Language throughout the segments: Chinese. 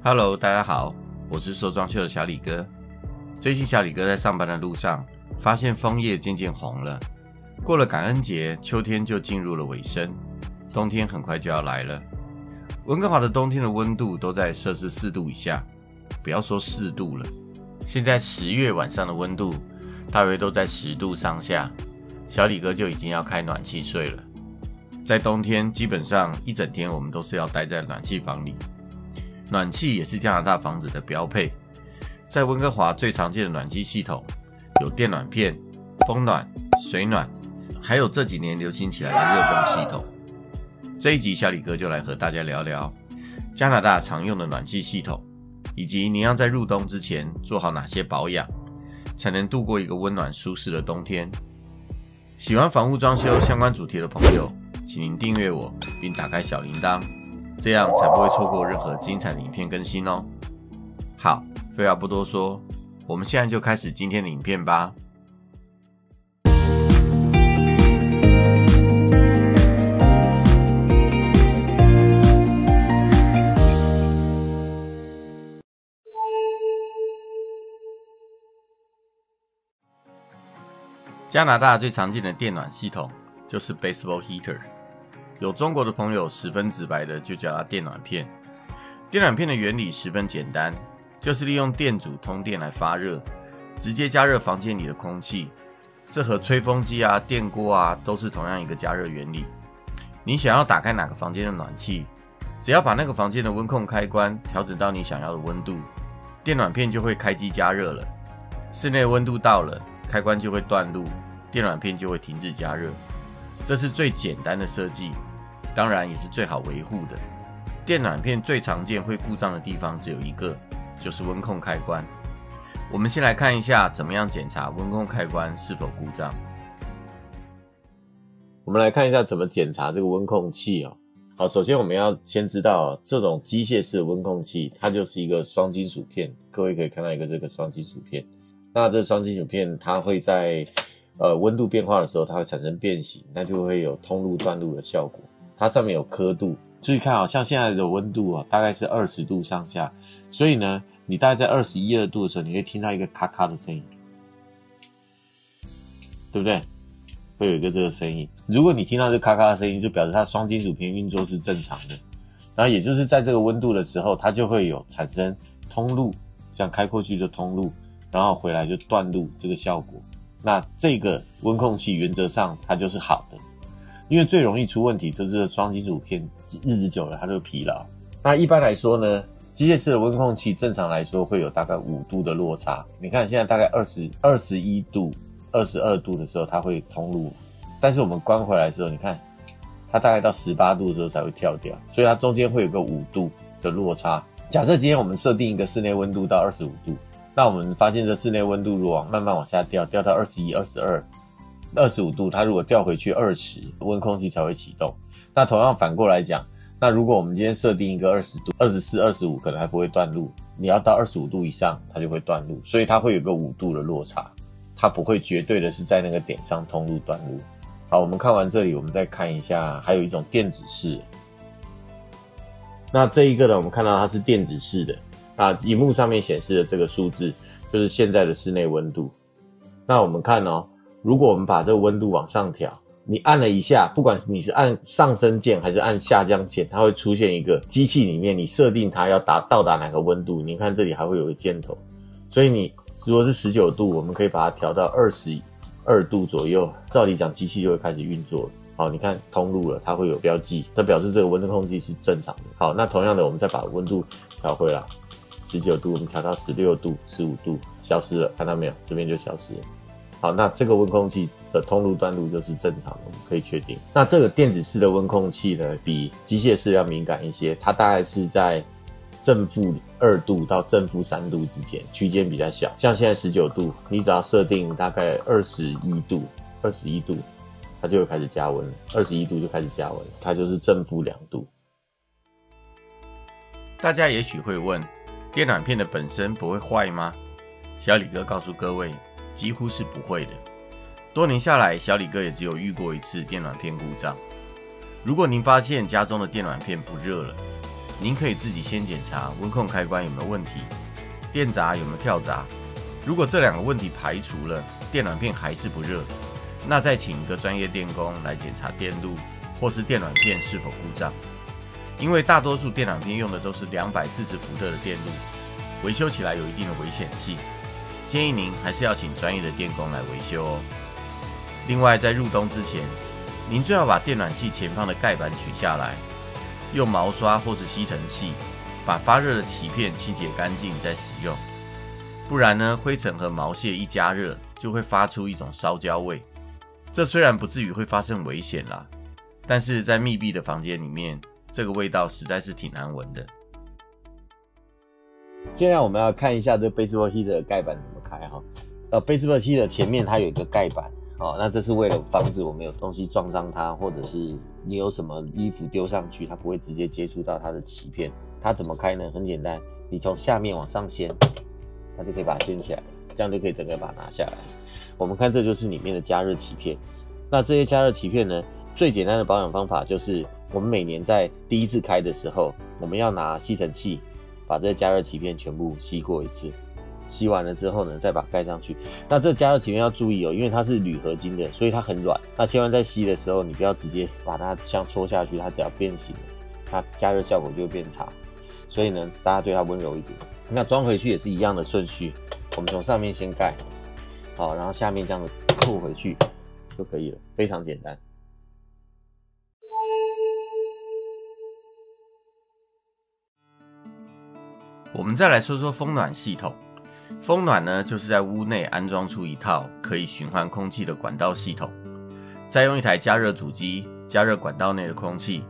Hello， 大家好，我是说装修的小李哥。最近小李哥在上班的路上，发现枫叶渐渐红了。过了感恩节，秋天就进入了尾声，冬天很快就要来了。温哥华的冬天的温度都在摄氏4度以下，不要说4度了，现在10月晚上的温度大约都在10度上下，小李哥就已经要开暖气睡了。在冬天，基本上一整天我们都是要待在暖气房里。暖气也是加拿大房子的标配。在温哥华最常见的暖气系统有电暖片、风暖、水暖，还有这几年流行起来的热泵系统。这一集小李哥就来和大家聊聊加拿大常用的暖气系统，以及你要在入冬之前做好哪些保养，才能度过一个温暖舒适的冬天。喜欢房屋装修相关主题的朋友，请您订阅我并打开小铃铛，这样才不会错过任何精彩的影片更新哦。好，废话不多说，我们现在就开始今天的影片吧。加拿大最常见的电暖系统就是 Baseball Heater， 有中国的朋友十分直白的就叫它电暖片。电暖片的原理十分简单，就是利用电阻通电来发热，直接加热房间里的空气。这和吹风机啊、电锅啊都是同样一个加热原理。你想要打开哪个房间的暖气，只要把那个房间的温控开关调整到你想要的温度，电暖片就会开机加热了。室内温度到了，开关就会断路，电暖片就会停止加热。这是最简单的设计，当然也是最好维护的。电暖片最常见会故障的地方只有一个，就是温控开关。我们先来看一下怎么样检查温控开关是否故障。我们来看一下怎么检查这个温控器哦。好，首先我们要先知道这种机械式的温控器，它就是一个双金属片。各位可以看到一个这个双金属片。那这双金属片它会在温度变化的时候，它会产生变形，那就会有通路断路的效果。它上面有刻度，注意看啊，像现在的温度啊，大概是20度上下，所以呢，你大概在21、22度的时候，你会听到一个咔咔的声音，对不对？会有一个这个声音。如果你听到这咔咔的声音，就表示它双金属片运作是正常的。然后也就是在这个温度的时候，它就会有产生通路，这样开过去就通路，然后回来就断路这个效果。那这个温控器原则上它就是好的，因为最容易出问题就是双金属片日子久了它就疲劳。那一般来说呢，机械式的温控器正常来说会有大概5度的落差。你看现在大概21度、22度的时候它会通路，但是我们关回来的时候，你看它大概到18度的时候才会跳掉，所以它中间会有个5度的落差。假设今天我们设定一个室内温度到25度，那我们发现这室内温度如果慢慢往下掉，掉到21、22、25度，它如果掉回去20，温控器才会启动。那同样反过来讲，那如果我们今天设定一个20度、24、25可能还不会断路，你要到25度以上它就会断路，所以它会有个5度的落差，它不会绝对的是在那个点上通路断路。好，我们看完这里，我们再看一下还有一种电子式。那这一个呢，我们看到它是电子式的。萤幕上面显示的这个数字就是现在的室内温度。那我们看哦，如果我们把这个温度往上调，你按了一下，不管你是按上升键还是按下降键，它会出现一个机器里面你设定它要到达哪个温度，你看这里还会有个箭头，所以你如果是19度，我们可以把它调到22度左右，照理讲机器就会开始运作了。好，你看通路了，它会有标记，它表示这个温度控制是正常的。好，那同样的我们再把温度调回来，19度我们调到16度、15度，消失了，看到没有？这边就消失了。好，那这个温控器的通路断路就是正常的，我们可以确定。那这个电子式的温控器呢，比机械式要敏感一些，它大概是在正负2度到正负3度之间，区间比较小。像现在19度，你只要设定大概21度，它就会开始加温了，21度就开始加温，它就是正负2度。大家也许会问，电暖片的本身不会坏吗？小李哥告诉各位，几乎是不会的。多年下来，小李哥也只有遇过一次电暖片故障。如果您发现家中的电暖片不热了，您可以自己先检查温控开关有没有问题，电闸有没有跳闸。如果这2个问题排除了，电暖片还是不热，那再请一个专业电工来检查电路或是电暖片是否故障。因为大多数电暖片用的都是240伏特的电路，维修起来有一定的危险性，建议您还是要请专业的电工来维修哦。另外，在入冬之前，您最好把电暖器前方的盖板取下来，用毛刷或是吸尘器把发热的鳍片清洁干净再使用。不然呢，灰尘和毛屑一加热就会发出一种烧焦味。这虽然不至于会发生危险啦，但是在密闭的房间里面，这个味道实在是挺难闻的。现在我们要看一下这 baseboard heater 的盖板怎么开哈。baseboard heater 前面它有一个盖板，那这是为了防止我们有东西撞上它，或者是你有什么衣服丢上去，它不会直接接触到它的鳍片。它怎么开呢？很简单，你从下面往上掀，它就可以把它掀起来，这样就可以整个把它拿下来。我们看这就是里面的加热鳍片。那这些加热鳍片呢，最简单的保养方法就是我们每年在第一次开的时候，我们要拿吸尘器把这加热鳍片全部吸过一次，吸完了之后呢，再把它盖上去。那这加热鳍片要注意因为它是铝合金的，所以它很软。那千万在吸的时候，你不要直接把它像戳下去，它只要变形了，它加热效果就会变差。所以呢，大家对它温柔一点。那装回去也是一样的顺序，我们从上面先盖，好，然后下面这样子扣回去就可以了，非常简单。我们再来说说风暖系统。风暖呢，就是在屋内安装出一套可以循环空气的管道系统，再用一台加热主机加热管道内的空气，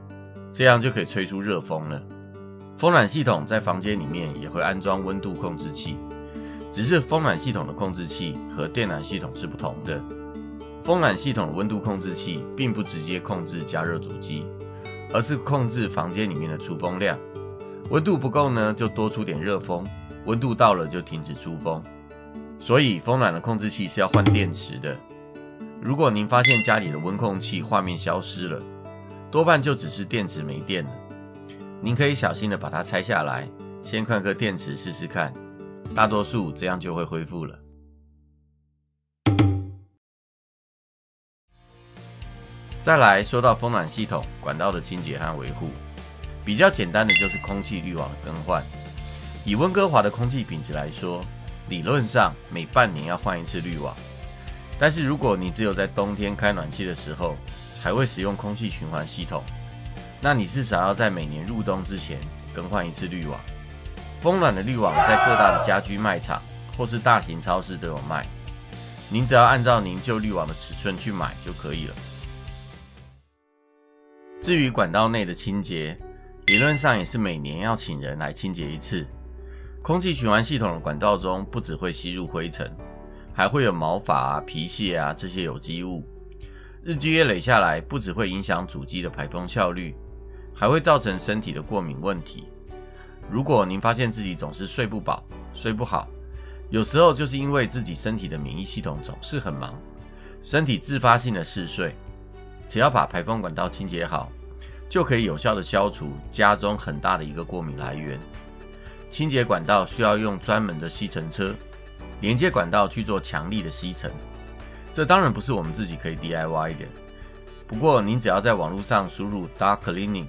这样就可以吹出热风了。风暖系统在房间里面也会安装温度控制器，只是风暖系统的控制器和电暖系统是不同的。风暖系统的温度控制器并不直接控制加热主机，而是控制房间里面的出风量。温度不够呢，就多出点热风，温度到了就停止出风。所以风暖的控制器是要换电池的。如果您发现家里的温控器画面消失了，多半就只是电池没电了。您可以小心的把它拆下来，先换颗电池试试看，大多数这样就会恢复了。再来说到风暖系统管道的清洁和维护，比较简单的就是空气滤网的更换。以温哥华的空气品质来说，理论上每半年要换一次滤网，但是如果你只有在冬天开暖气的时候才会使用空气循环系统，那你至少要在每年入冬之前更换一次滤网。风暖的滤网在各大的家居卖场或是大型超市都有卖，您只要按照您旧滤网的尺寸去买就可以了。至于管道内的清洁，理论上也是每年要请人来清洁一次。空气循环系统的管道中不只会吸入灰尘，还会有毛发皮屑这些有机物，日积月累下来，不只会影响主机的排风效率，还会造成身体的过敏问题。如果您发现自己总是睡不饱、睡不好，有时候就是因为自己身体的免疫系统总是很忙，身体自发性的嗜睡。只要把排风管道清洁好，就可以有效的消除家中很大的一个过敏来源。清洁管道需要用专门的吸尘车连接管道去做强力的吸尘，这当然不是我们自己可以 DIY 的。不过您只要在网络上输入 Duct Cleaning，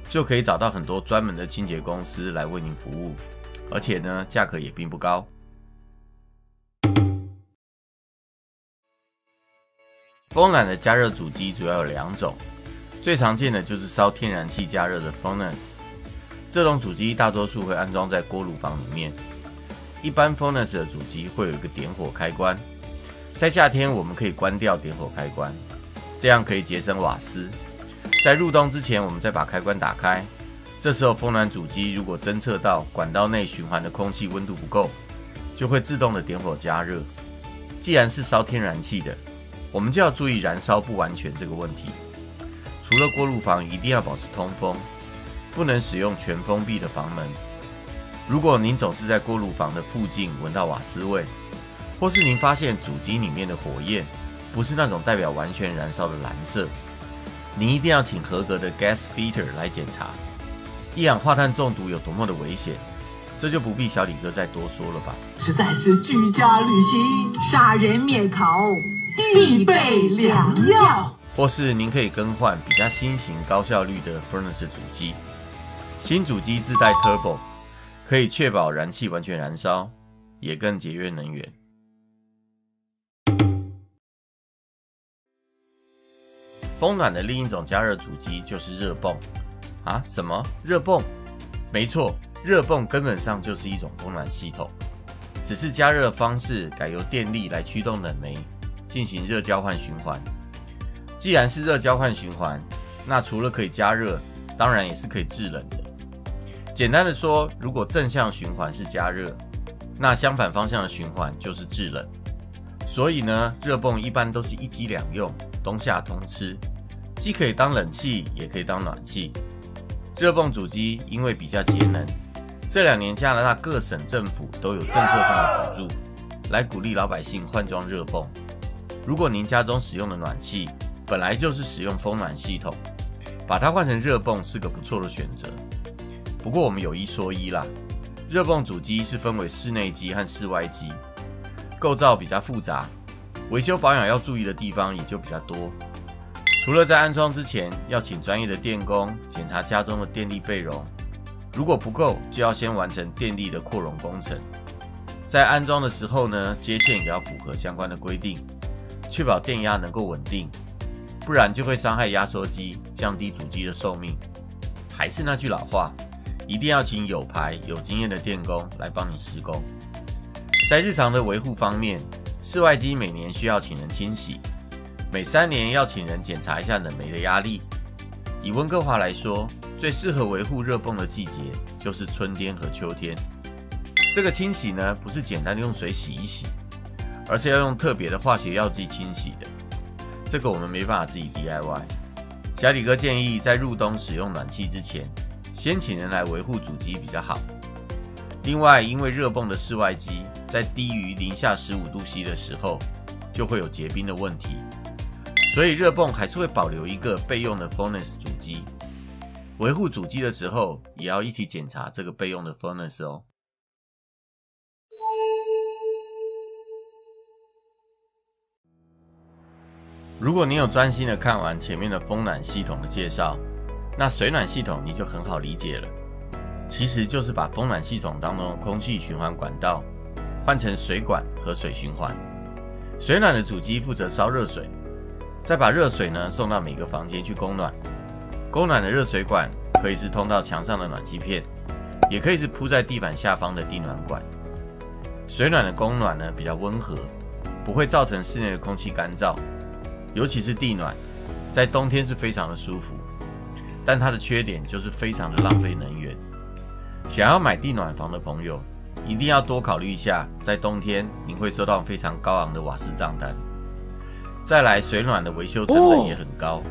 就可以找到很多专门的清洁公司来为您服务，而且呢，价格也并不高。风暖的加热主机主要有2种，最常见的就是烧天然气加热的 Furnace， 这种主机大多数会安装在锅炉房里面。一般 Furnace 的主机会有一个点火开关，在夏天我们可以关掉点火开关，这样可以节省瓦斯。在入冬之前，我们再把开关打开，这时候风暖主机如果侦测到管道内循环的空气温度不够，就会自动的点火加热。既然是烧天然气的，我们就要注意燃烧不完全这个问题。除了锅炉房一定要保持通风，不能使用全封闭的房门。如果您总是在锅炉房的附近闻到瓦斯味，或是您发现主机里面的火焰不是那种代表完全燃烧的蓝色，您一定要请合格的 gas fitter 来检查。一氧化碳中毒有多么的危险，这就不必小李哥再多说了吧。实在是居家旅行、杀人灭口必备良药。或是您可以更换比较新型高效率的 Furnace 主机，新主机自带 Turbo， 可以确保燃气完全燃烧，也更节约能源。风暖的另一种加热主机就是热泵啊？什么热泵？没错，热泵根本上就是一种风暖系统，只是加热方式改由电力来驱动冷媒进行热交换循环。既然是热交换循环，那除了可以加热，当然也是可以制冷的。简单的说，如果正向循环是加热，那相反方向的循环就是制冷。所以呢，热泵一般都是一机两用，冬夏通吃，既可以当冷气，也可以当暖气。热泵主机因为比较节能，这2年加拿大各省政府都有政策上的补助，来鼓励老百姓换装热泵。如果您家中使用的暖气本来就是使用风暖系统，把它换成热泵是个不错的选择。不过我们有一说一啦，热泵主机是分为室内机和室外机，构造比较复杂，维修保养要注意的地方也就比较多。除了在安装之前要请专业的电工检查家中的电力备容，如果不够就要先完成电力的扩容工程。在安装的时候呢，接线也要符合相关的规定，确保电压能够稳定，不然就会伤害压缩机，降低主机的寿命。还是那句老话，一定要请有牌有经验的电工来帮你施工。在日常的维护方面，室外机每年需要请人清洗，每3年要请人检查一下冷媒的压力。以温哥华来说，最适合维护热泵的季节就是春天和秋天。这个清洗呢，不是简单的用水洗一洗，而是要用特别的化学药剂清洗的。这个我们没办法自己 DIY。小李哥建议在入冬使用暖气之前，先请人来维护主机比较好。另外，因为热泵的室外机在低于零下15度C 的时候，就会有结冰的问题，所以热泵还是会保留一个备用的 Furnace 主机。维护主机的时候，也要一起检查这个备用的 Furnace 哦。如果你有专心的看完前面的风暖系统的介绍，那水暖系统你就很好理解了。其实就是把风暖系统当中的空气循环管道换成水管和水循环。水暖的主机负责烧热水，再把热水呢送到每个房间去供暖。供暖的热水管可以是通到墙上的暖气片，也可以是铺在地板下方的地暖管。水暖的供暖呢比较温和，不会造成室内的空气干燥，尤其是地暖，在冬天是非常的舒服，但它的缺点就是非常的浪费能源。想要买地暖房的朋友，一定要多考虑一下，在冬天您会收到非常高昂的瓦斯账单。再来，水暖的维修成本也很高，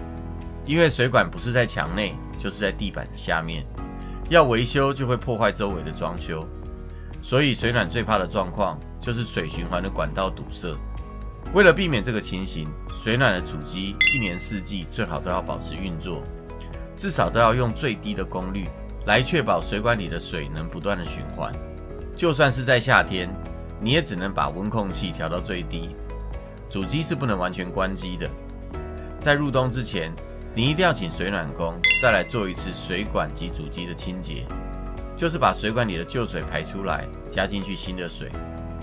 因为水管不是在墙内，就是在地板的下面，要维修就会破坏周围的装修，所以水暖最怕的状况就是水循环的管道堵塞。为了避免这个情形，水暖的主机1年4季最好都要保持运作，至少都要用最低的功率来确保水管里的水能不断的循环。就算是在夏天，你也只能把温控器调到最低，主机是不能完全关机的。在入冬之前，你一定要请水暖工再来做一次水管及主机的清洁，就是把水管里的旧水排出来，加进去新的水，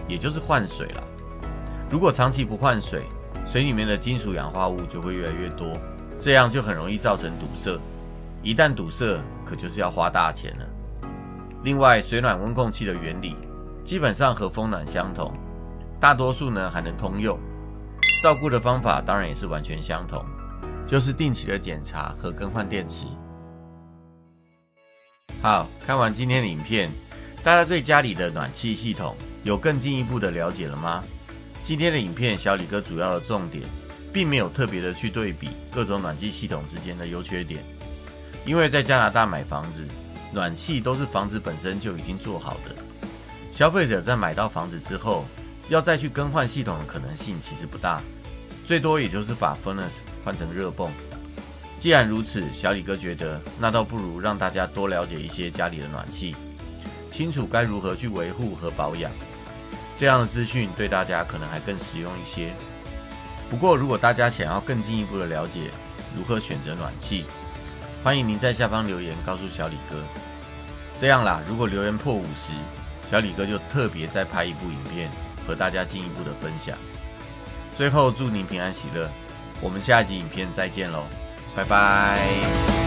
也就是换水啦。如果长期不换水，水里面的金属氧化物就会越来越多，这样就很容易造成堵塞。一旦堵塞，可就是要花大钱了。另外，水暖温控器的原理基本上和风暖相同，大多数呢还能通用。照顾的方法当然也是完全相同，就是定期的检查和更换电池。好，看完今天的影片，大家对家里的暖气系统有更进一步的了解了吗？今天的影片，小李哥主要的重点并没有特别的去对比各种暖气系统之间的优缺点，因为在加拿大买房子，暖气都是房子本身就已经做好的，消费者在买到房子之后，要再去更换系统的可能性其实不大，最多也就是把 Furnace 换成热泵。既然如此，小李哥觉得那倒不如让大家多了解一些家里的暖气，清楚该如何去维护和保养，这样的资讯对大家可能还更实用一些。不过如果大家想要更进一步的了解如何选择暖气，欢迎您在下方留言告诉小李哥。这样啦，如果留言破50，小李哥就特别再拍一部影片和大家进一步的分享。最后祝您平安喜乐，我们下一集影片再见喽，拜拜。